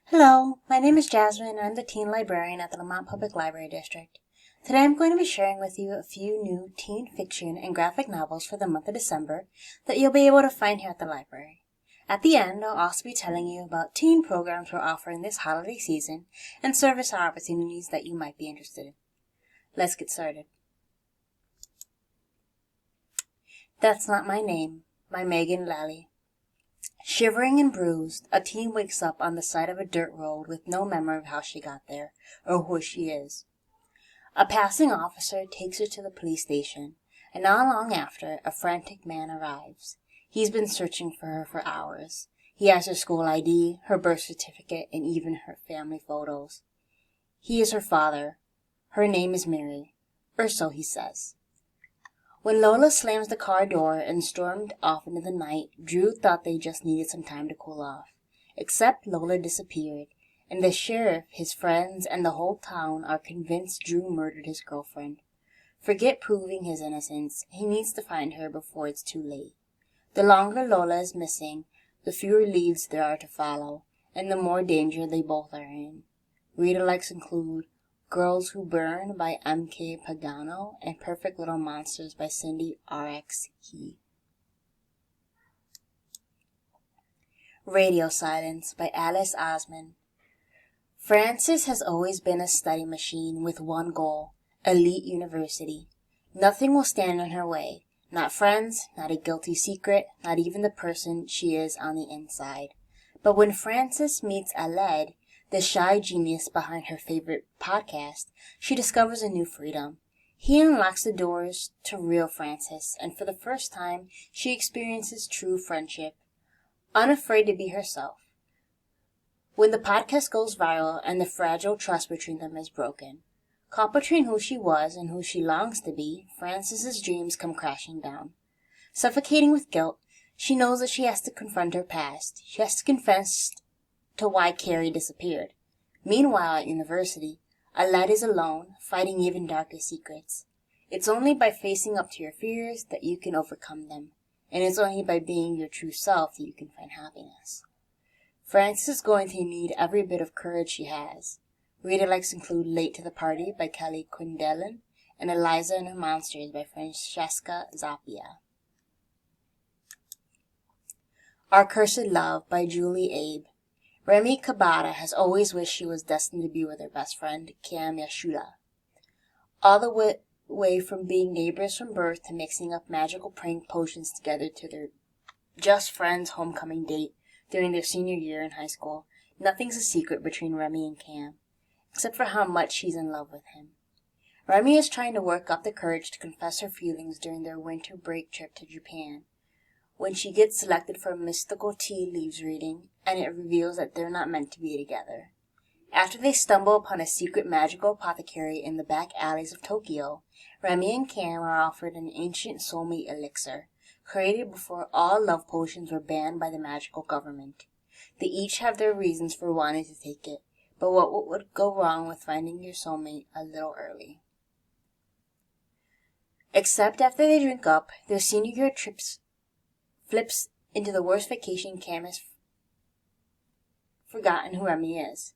Hello, my name is Jasmine and I'm the teen librarian at the Lamont Public Library District. Today I'm going to be sharing with you a few new teen fiction and graphic novels for the month of December that you'll be able to find here at the library. At the end, I'll also be telling you about teen programs we're offering this holiday season and service opportunities that you might be interested in. Let's get started. That's Not My Name by Megan Lally. Shivering and bruised, a teen wakes up on the side of a dirt road with no memory of how she got there, or who she is. A passing officer takes her to the police station, and not long after, a frantic man arrives. He's been searching for her for hours. He has her school ID, her birth certificate, and even her family photos. He is her father. Her name is Mary, or so he says. When Lola slams the car door and stormed off into the night, Drew thought they just needed some time to cool off. Except Lola disappeared, and the sheriff, his friends, and the whole town are convinced Drew murdered his girlfriend. Forget proving his innocence. He needs to find her before it's too late. The longer Lola is missing, the fewer leads there are to follow, and the more danger they both are in. Reader likes include Girls Who Burn by M.K. Pagano and Perfect Little Monsters by Cindy R.X. He. Radio Silence by Alice Osman. Frances has always been a study machine with one goal, elite university. Nothing will stand in her way. Not friends, not a guilty secret, not even the person she is on the inside. But when Frances meets Aled, the shy genius behind her favorite podcast, she discovers a new freedom. He unlocks the doors to real Frances, and for the first time, she experiences true friendship, unafraid to be herself. When the podcast goes viral and the fragile trust between them is broken, caught between who she was and who she longs to be, Frances's dreams come crashing down. Suffocating with guilt, she knows that she has to confront her past. She has to confess to why Carrie disappeared. Meanwhile, at university, Aled is alone, fighting even darker secrets. It's only by facing up to your fears that you can overcome them, and it's only by being your true self that you can find happiness. Frances is going to need every bit of courage she has. Reader likes include Late to the Party by Kelly Quindelin and Eliza and Her Monsters by Francesca Zappia. Our Cursed Love by Julie Abe. Remy Kabata has always wished she was destined to be with her best friend, Cam Yashuda. All the way from being neighbors from birth to mixing up magical prank potions together to their just friends homecoming date during their senior year in high school, nothing's a secret between Remy and Cam, except for how much she's in love with him. Remy is trying to work up the courage to confess her feelings during their winter break trip to Japan, when she gets selected for a mystical tea leaves reading, and it reveals that they're not meant to be together. After they stumble upon a secret magical apothecary in the back alleys of Tokyo, Remy and Cam are offered an ancient soulmate elixir, created before all love potions were banned by the magical government. They each have their reasons for wanting to take it, but what would go wrong with finding your soulmate a little early? Except after they drink up, their senior year trips flips into the worst vacation. Cam has forgotten who Remy is.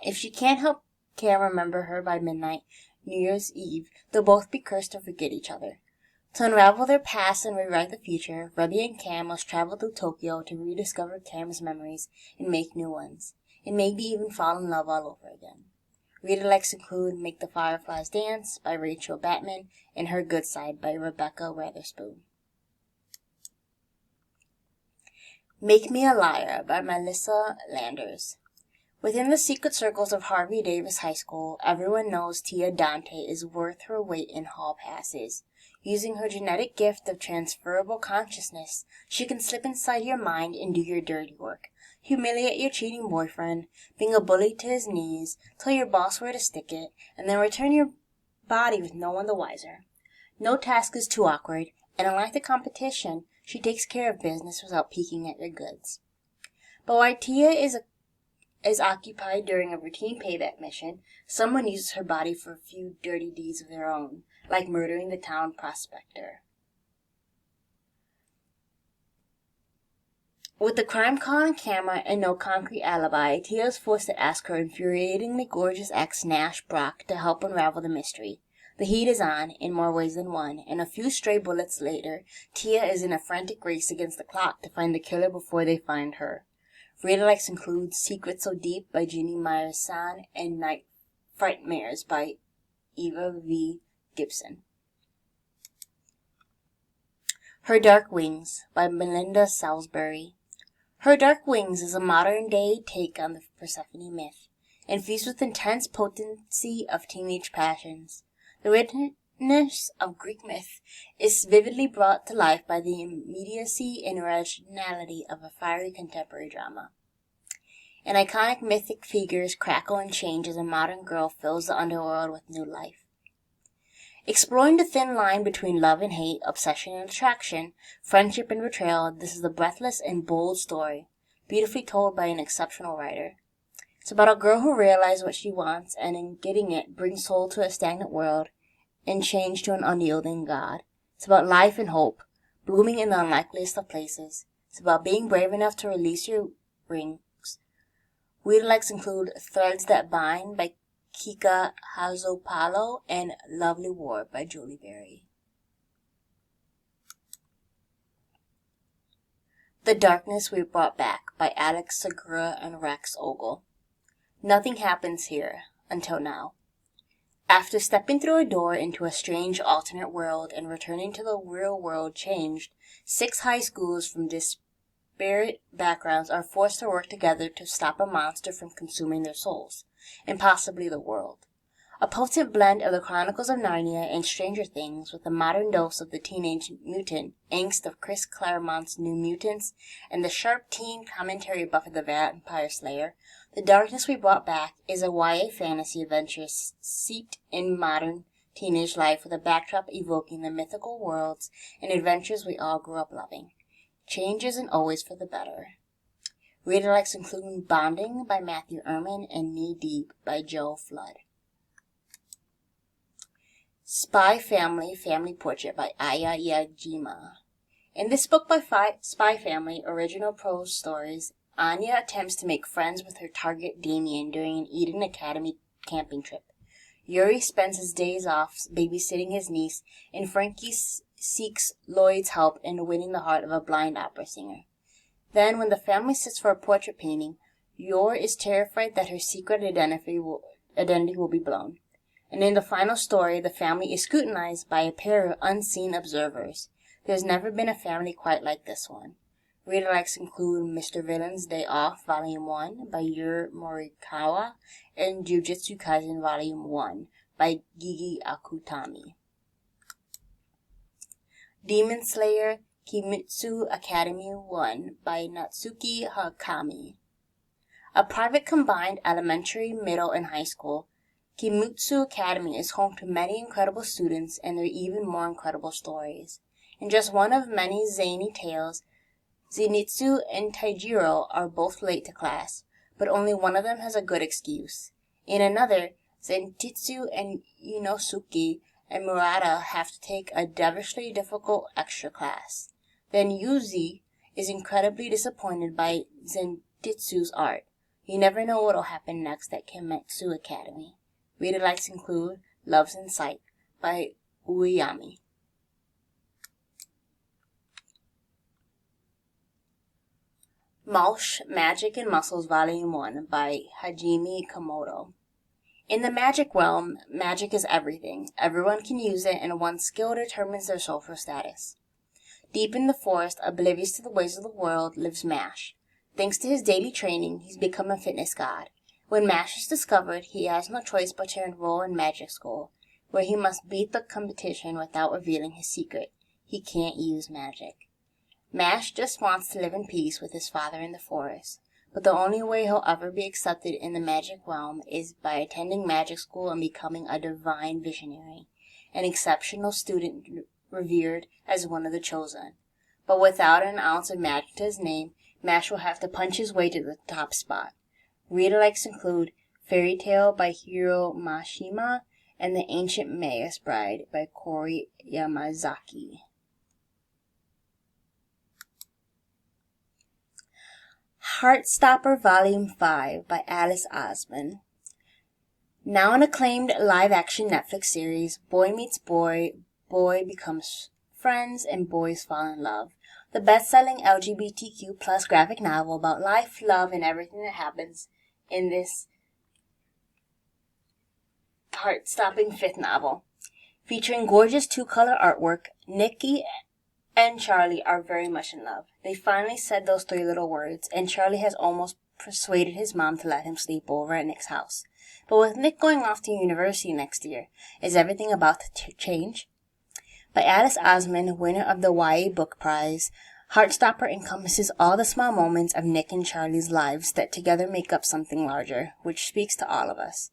If she can't help Cam remember her by midnight, New Year's Eve, they'll both be cursed to forget each other. To unravel their past and rewrite the future, Remy and Cam must travel through Tokyo to rediscover Cam's memories and make new ones, and maybe even fall in love all over again. Reader likes include Make the Fireflies Dance by Rachel Batman and Her Good Side by Rebecca Weatherspoon. Make Me a Liar by Melissa Landers. Within the secret circles of Harvey Davis High School, everyone knows Tia Dante is worth her weight in hall passes. Using her genetic gift of transferable consciousness, she can slip inside your mind and do your dirty work. Humiliate your cheating boyfriend, being a bully to his knees, tell your boss where to stick it, and then return your body with no one the wiser. No task is too awkward, and unlike the competition, she takes care of business without peeking at your goods. But while Tia is occupied during a routine payback mission, someone uses her body for a few dirty deeds of their own, like murdering the town prospector. With the crime caught on camera and no concrete alibi, Tia is forced to ask her infuriatingly gorgeous ex Nash Brock to help unravel the mystery. The heat is on, in more ways than one, and a few stray bullets later, Tia is in a frantic race against the clock to find the killer before they find her. Reader likes include Secret So Deep by Ginny Myers-San and Night Frightmares by Eva V. Gibson. Her Dark Wings by Melinda Salisbury. Her Dark Wings is a modern-day take on the Persephone myth, infused with intense potency of teenage passions. The richness of Greek myth is vividly brought to life by the immediacy and originality of a fiery contemporary drama. An iconic mythic figures crackle and change as a modern girl fills the underworld with new life. Exploring the thin line between love and hate, obsession and attraction, friendship and betrayal, this is a breathless and bold story, beautifully told by an exceptional writer. It's about a girl who realizes what she wants and in getting it brings soul to a stagnant world and change to an unyielding God. It's about life and hope, blooming in the unlikeliest of places. It's about being brave enough to release your rings. Reader likes include Threads That Bind by Kika Hazopalo and Lovely War by Julie Berry. The Darkness We Brought Back by Alex Segura and Rex Ogle. Nothing happens here, until now. After stepping through a door into a strange alternate world and returning to the real world changed, 6 high schoolers from disparate backgrounds are forced to work together to stop a monster from consuming their souls, and possibly the world. A potent blend of the Chronicles of Narnia and Stranger Things with a modern dose of the teenage mutant angst of Chris Claremont's New Mutants and the sharp teen commentary of Buffy the Vampire Slayer, The Darkness We Brought Back is a YA fantasy adventure steeped in modern teenage life with a backdrop evoking the mythical worlds and adventures we all grew up loving. Change isn't always for the better. Reader likes including Bonding by Matthew Ehrman and Knee Deep by Joe Flood. Spy Family Family Portrait by Aya Yajima. In this book by Spy Family original prose stories, Anya attempts to make friends with her target Damien during an Eden Academy camping trip. Yuri spends his days off babysitting his niece, and Frankie seeks Lloyd's help in winning the heart of a blind opera singer. Then, when the family sits for a portrait painting, Yor is terrified that her secret identity will be blown. And in the final story, the family is scrutinized by a pair of unseen observers. There's never been a family quite like this one. Reader likes include Mr. Villain's Day Off, Volume 1 by Yuri Morikawa, and Jujutsu Kaisen Volume 1 by Gigi Akutami. Demon Slayer Kimitsu Academy 1 by Natsuki Hakami. A private combined elementary, middle, and high school, Kimitsu Academy is home to many incredible students and their even more incredible stories. In just one of many zany tales, Zenitsu and Taijiro are both late to class, but only one of them has a good excuse. In another, Zenitsu and Inosuke and Murata have to take a devilishly difficult extra class. Then Yuzi is incredibly disappointed by Zenitsu's art. You never know what will happen next at Kimitsu Academy. Reader likes include Love's in Sight by Ueyami. Malsh, Magic and Muscles Volume 1 by Hajime Komodo. In the magic realm, magic is everything. Everyone can use it, and one's skill determines their social status. Deep in the forest, oblivious to the ways of the world, lives Mash. Thanks to his daily training, he's become a fitness god. When Mash is discovered, he has no choice but to enroll in magic school, where he must beat the competition without revealing his secret. He can't use magic. Mash just wants to live in peace with his father in the forest, but the only way he'll ever be accepted in the magic realm is by attending magic school and becoming a divine visionary, an exceptional student revered as one of the chosen. But without an ounce of magic to his name, Mash will have to punch his way to the top spot. Reader likes include Fairy Tale by Hiro Mashima and The Ancient Magus Bride by Kori Yamazaki. Heartstopper Volume 5 by Alice Osman. Now an acclaimed live-action Netflix series, Boy Meets Boy, Boy Becomes Friends, and Boys Fall in Love. The best-selling LGBTQ plus graphic novel about life, love, and everything that happens in this heart-stopping fifth novel. Featuring gorgeous two-color artwork, Nikki and Charlie are very much in love. They finally said those three little words, and Charlie has almost persuaded his mom to let him sleep over at Nick's house. But with Nick going off to university next year, is everything about to change? By Alice Osman, winner of the YA Book Prize, Heartstopper encompasses all the small moments of Nick and Charlie's lives that together make up something larger, which speaks to all of us.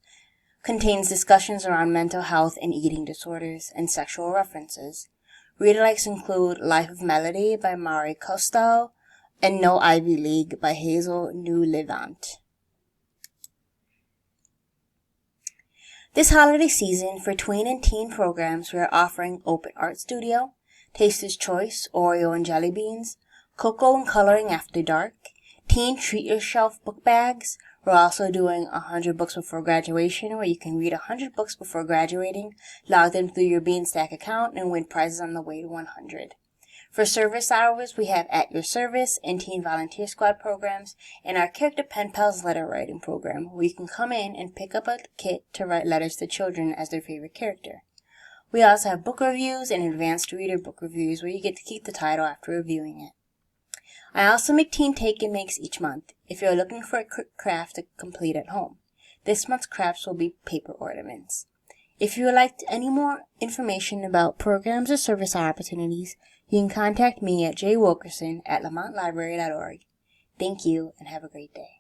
Contains discussions around mental health and eating disorders, and sexual references. Reader likes include Life of Melody by Mari Costello and No Ivy League by Hazel New Levant. This holiday season, for tween and teen programs, we are offering Open Art Studio, Taster's Choice, Oreo and Jelly Beans, Cocoa and Coloring After Dark, Teen Treat Yourself book bags. We're also doing 100 books before graduation, where you can read 100 books before graduating, log them through your Beanstack account, and win prizes on the way to 100. For service hours, we have At Your Service and Teen Volunteer Squad programs, and our Character Pen Pals letter writing program, where you can come in and pick up a kit to write letters to children as their favorite character. We also have book reviews and advanced reader book reviews, where you get to keep the title after reviewing it. I also make Teen Take and Makes each month, if you're looking for a quick craft to complete at home. This month's crafts will be paper ornaments. If you would like any more information about programs or service opportunities, you can contact me at jwilkerson@lamontlibrary.org. Thank you, and have a great day.